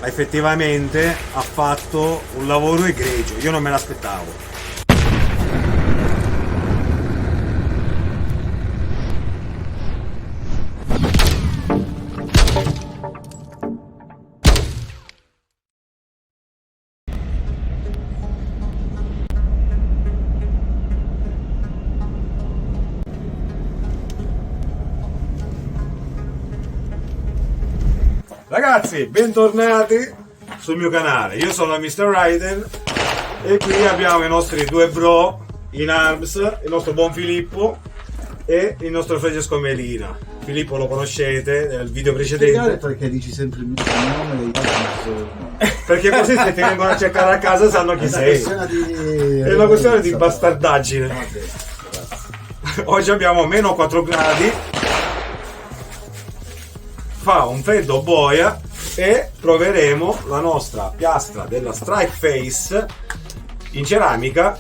Effettivamente ha fatto un lavoro egregio, io non me l'aspettavo. Ragazzi, bentornati sul mio canale. Io sono Mr. Raiden e qui abbiamo i nostri due bro in arms, il nostro buon Filippo e il nostro Francesco Melina. Filippo lo conoscete nel video precedente. Perché dici sempre il mio nome dei perché così se ti vengono a cercare a casa sanno chi sei. È una questione di bastardaggine. Oggi abbiamo meno 4 gradi, fa un freddo boia e proveremo la nostra piastra della Strike Face in ceramica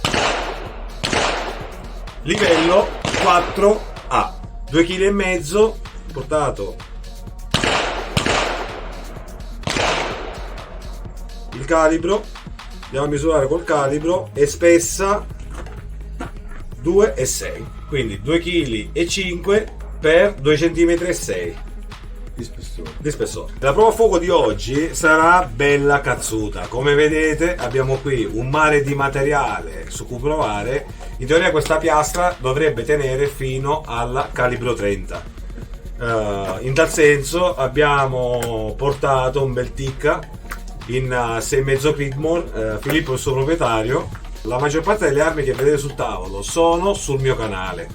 livello 4A, 2,5 kg, portato il calibro, andiamo a misurare col calibro, è spessa 2,6, quindi 2,5 kg per 2,6 cm di spessore. La prova a fuoco di oggi sarà bella cazzuta. Come vedete abbiamo qui un mare di materiale su cui provare. In teoria questa piastra dovrebbe tenere fino al calibro 30. In tal senso abbiamo portato un bel ticca in 6,5 Pigmore. Filippo è il suo proprietario. La maggior parte delle armi che vedete sul tavolo sono sul mio canale.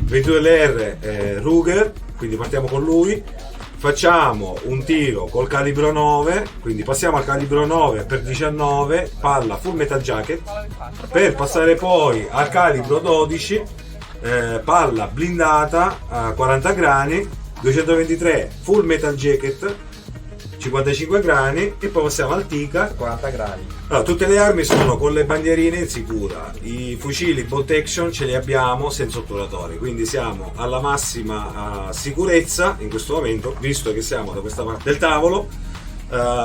22LR Ruger, quindi partiamo con lui. Facciamo un tiro col calibro 9, quindi passiamo al calibro 9 per 19, palla full metal jacket, per passare poi al calibro 12, palla blindata a 40 grani, 223 full metal jacket, 55 grani, e poi passiamo al Tika 40 gradi. Allora, tutte le armi sono con le bandierine in sicura, i fucili bolt action ce li abbiamo senza otturatori, quindi siamo alla massima sicurezza in questo momento, visto che siamo da questa parte del tavolo.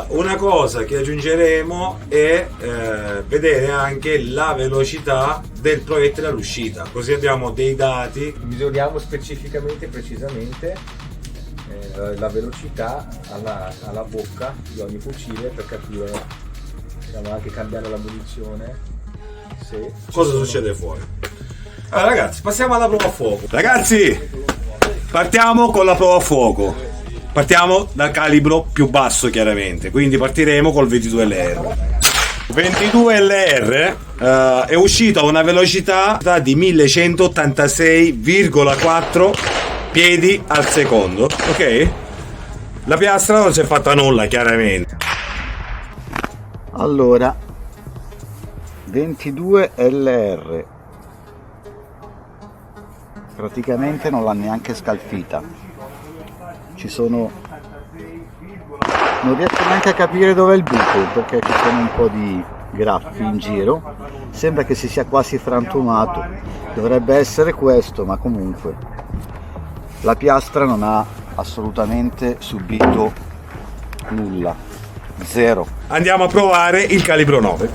Una cosa che aggiungeremo è vedere anche la velocità del proiettile all'uscita, così abbiamo dei dati. Misuriamo specificamente e precisamente la velocità alla bocca di ogni fucile per capire, possiamo anche cambiare la munizione se cosa succede fuori. Allora ragazzi, passiamo alla prova a fuoco. Ragazzi, partiamo con la prova a fuoco. Partiamo dal calibro più basso chiaramente, quindi partiremo col 22LR. 22LR è uscito a una velocità di 1186,4 piedi al secondo, ok? La piastra non si è fatta nulla chiaramente. Allora, 22 LR praticamente non l'ha neanche scalfita. Ci sono, non riesco neanche a capire dov'è il buco perché ci sono un po' di graffi in giro, sembra che si sia quasi frantumato, dovrebbe essere questo, ma comunque la piastra non ha assolutamente subito nulla, zero. Andiamo a provare il calibro 9.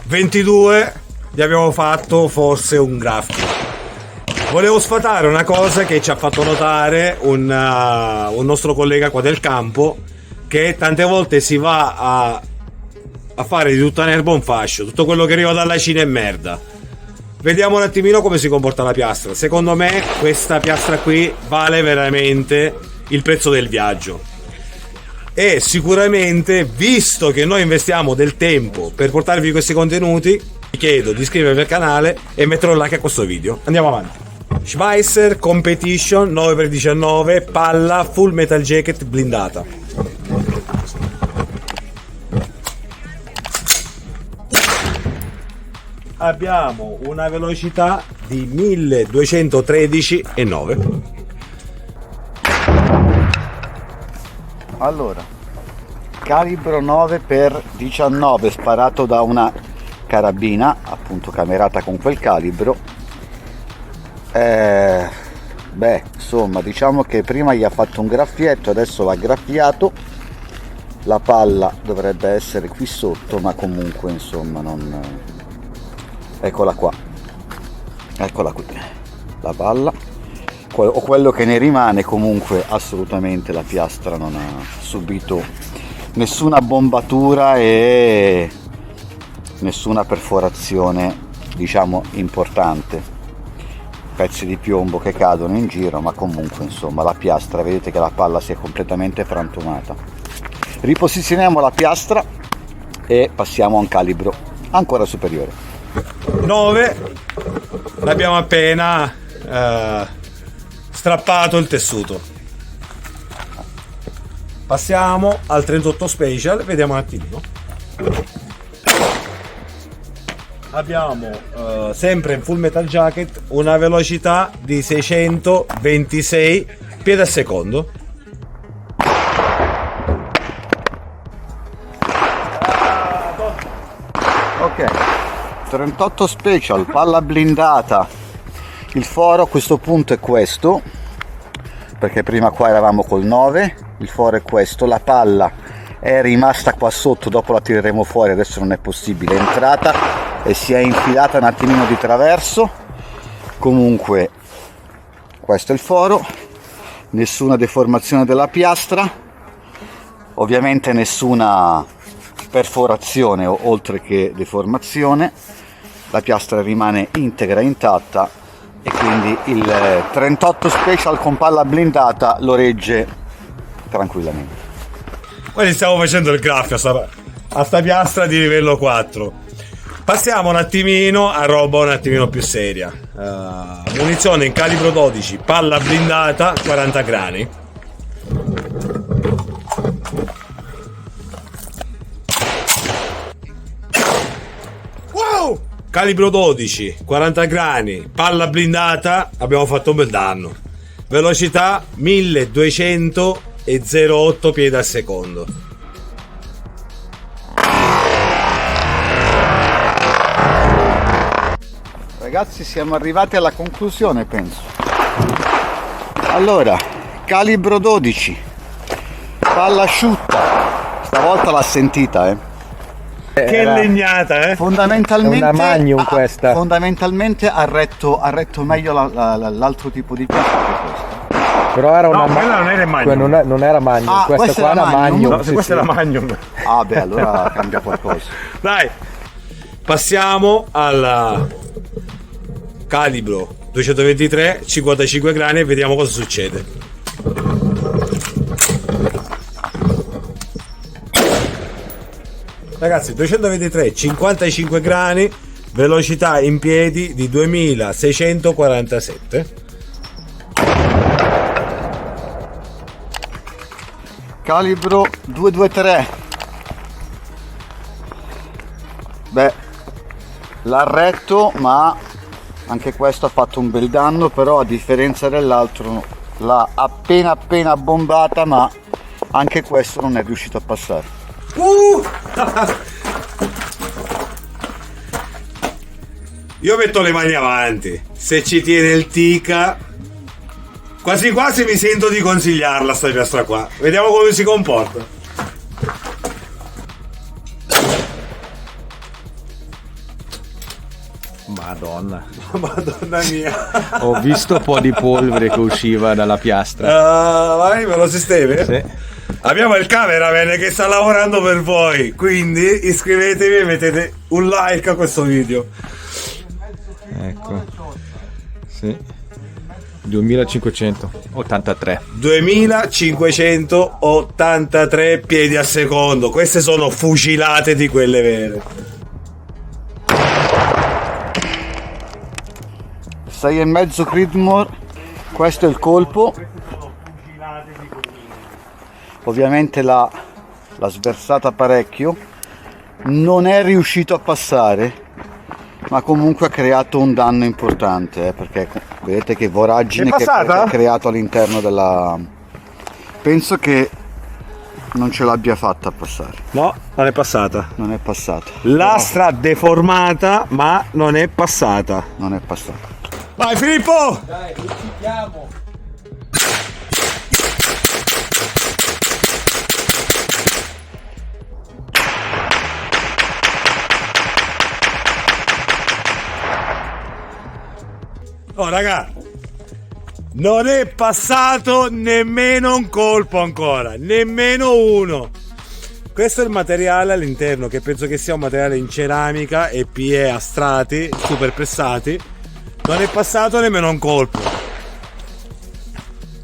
22 gli abbiamo fatto forse un graffio. Volevo sfatare una cosa che ci ha fatto notare un nostro collega qua del campo, che tante volte si va a fare di tutta l'erba un fascio, tutto quello che arriva dalla Cina è merda. Vediamo un attimino come si comporta la piastra. Secondo me questa piastra qui vale veramente il prezzo del viaggio, e sicuramente, visto che noi investiamo del tempo per portarvi questi contenuti, vi chiedo di iscrivervi al canale e mettere un like a questo video. Andiamo avanti. Schweitzer Competition 9x19, palla full metal jacket blindata. Abbiamo una velocità di 1213,9. Allora, calibro 9x19 sparato da una carabina, appunto camerata con quel calibro. Beh, insomma, diciamo che prima gli ha fatto un graffietto, adesso l'ha graffiato la palla dovrebbe essere qui sotto, ma comunque insomma non... eccola qua, eccola qui la palla, o quello che ne rimane. Comunque assolutamente la piastra non ha subito nessuna bombatura e nessuna perforazione, diciamo, importante, pezzi di piombo che cadono in giro, ma comunque insomma la piastra, vedete che la palla si è completamente frantumata. Riposizioniamo la piastra e passiamo a un calibro ancora superiore. 9, l'abbiamo appena strappato il tessuto. Passiamo al 38 special, vediamo un attimino. Abbiamo sempre in full metal jacket una velocità di 626 piedi al secondo. Ok, 38 special, palla blindata. Il foro a questo punto è questo, perché prima qua eravamo col 9, il foro è questo, la palla è rimasta qua sotto, dopo la tireremo fuori, adesso non è possibile, è entrata e si è infilata un attimino di traverso. Comunque questo è il foro, nessuna deformazione della piastra, ovviamente nessuna perforazione oltre che deformazione, la piastra rimane integra, intatta, e quindi il 38 special con palla blindata lo regge tranquillamente. Poi stiamo facendo il graffio a sta piastra di livello 4. Passiamo un attimino a roba un attimino più seria. Munizione in calibro 12, palla blindata 40 grani. Wow! Calibro 12, 40 grani, palla blindata, abbiamo fatto un bel danno. Velocità 1208 piedi al secondo. Ragazzi, siamo arrivati alla conclusione, penso. Allora, calibro 12, palla asciutta, stavolta l'ha sentita, Che legnata, Fondamentalmente, È una Magnum questa. Fondamentalmente ha retto meglio l'altro tipo di piastra che questa. Però era una quella non era il Magnum. non era Magnum, Ah, questa qua era era Magnum? Magnum. No, se questa è la Magnum. Ah beh, allora cambia qualcosa. Dai, passiamo al calibro 223, 55 grani e vediamo cosa succede. Ragazzi, 223, 55 grani, velocità in piedi di 2647. Calibro 223. Beh, l'ha retto, ma anche questo ha fatto un bel danno, però a differenza dell'altro l'ha appena bombata, ma anche questo non è riuscito a passare. Io metto le mani avanti. Se ci tiene il Tica, quasi quasi mi sento di consigliarla sta piastra qua. Vediamo come si comporta. Madonna. Madonna mia. Ho visto un po' di polvere che usciva dalla piastra. Vai, me lo sistemi? Sì. Abbiamo il cameraman che sta lavorando per voi, quindi iscrivetevi e mettete un like a questo video. Ecco. Sì. 2583. 2583 piedi al secondo. Queste sono fucilate di quelle vere. 6,5 Creedmoor, questo è il colpo. Ovviamente l'ha sversata parecchio, non è riuscito a passare, ma comunque ha creato un danno importante, perché vedete che voragine che ha creato all'interno della... Penso che non ce l'abbia fatta a passare. No, non è passata. Non è passata. Lastra deformata, ma non è passata. Non è passata. Vai Filippo! Dai, uccidiamo. Oh raga, non è passato nemmeno un colpo ancora, nemmeno uno. Questo è il materiale all'interno, che penso che sia un materiale in ceramica e PE a strati super pressati. Non è passato nemmeno un colpo.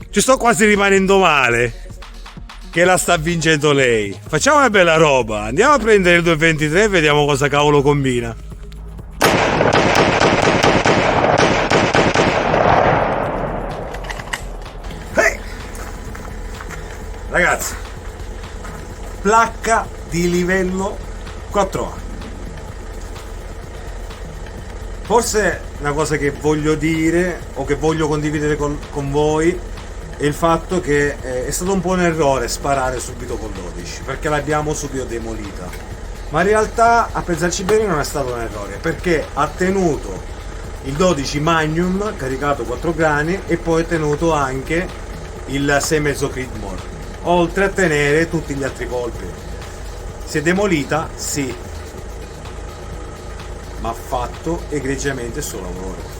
Ci sto quasi rimanendo male che la sta vincendo lei. Facciamo una bella roba, andiamo a prendere il 223 e vediamo cosa cavolo combina. Hey! Ragazzi, placca di livello 4A. Forse una cosa che voglio dire o che voglio condividere con voi è il fatto che è stato un po' un errore sparare subito col 12, perché l'abbiamo subito demolita, ma in realtà a pensarci bene non è stato un errore, perché ha tenuto il 12 Magnum caricato 4 grani e poi ha tenuto anche il 6,5 Creedmoor, oltre a tenere tutti gli altri colpi. Si è demolita? Sì, ma ha fatto egregiamente il suo lavoro.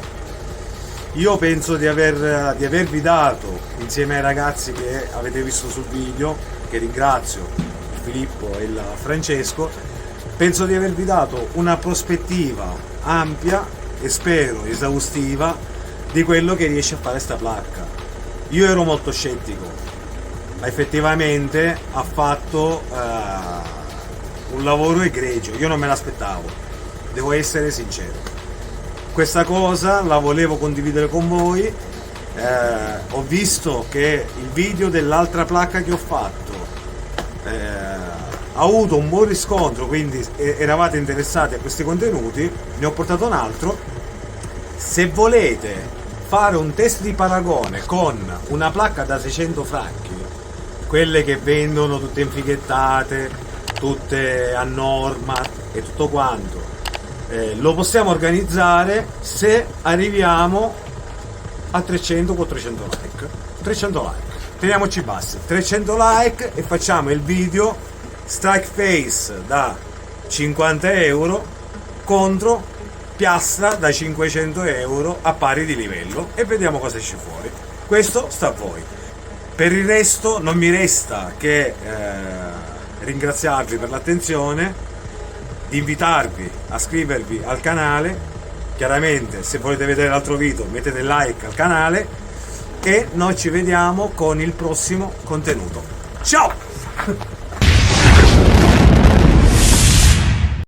Io penso di avervi dato, insieme ai ragazzi che avete visto sul video, che ringrazio, Filippo e il Francesco, penso di avervi dato una prospettiva ampia e spero esaustiva di quello che riesce a fare sta placca. Io ero molto scettico, ma effettivamente ha fatto un lavoro egregio, io non me l'aspettavo, devo essere sincero. Questa cosa la volevo condividere con voi. Ho visto che il video dell'altra placca che ho fatto ha avuto un buon riscontro, quindi eravate interessati a questi contenuti, ne ho portato un altro. Se volete fare un test di paragone con una placca da 600 franchi, quelle che vendono tutte infighettate, tutte a norma e tutto quanto, lo possiamo organizzare se arriviamo a 300-400 like. 300 like, teniamoci bassi, 300 like e facciamo il video strike face da 50 euro contro piastra da 500 euro a pari di livello e vediamo cosa esce fuori. Questo sta a voi. Per il resto non mi resta che ringraziarvi per l'attenzione, di invitarvi a iscrivervi al canale. Chiaramente, se volete vedere l'altro video, mettete like al canale e noi ci vediamo con il prossimo contenuto. Ciao!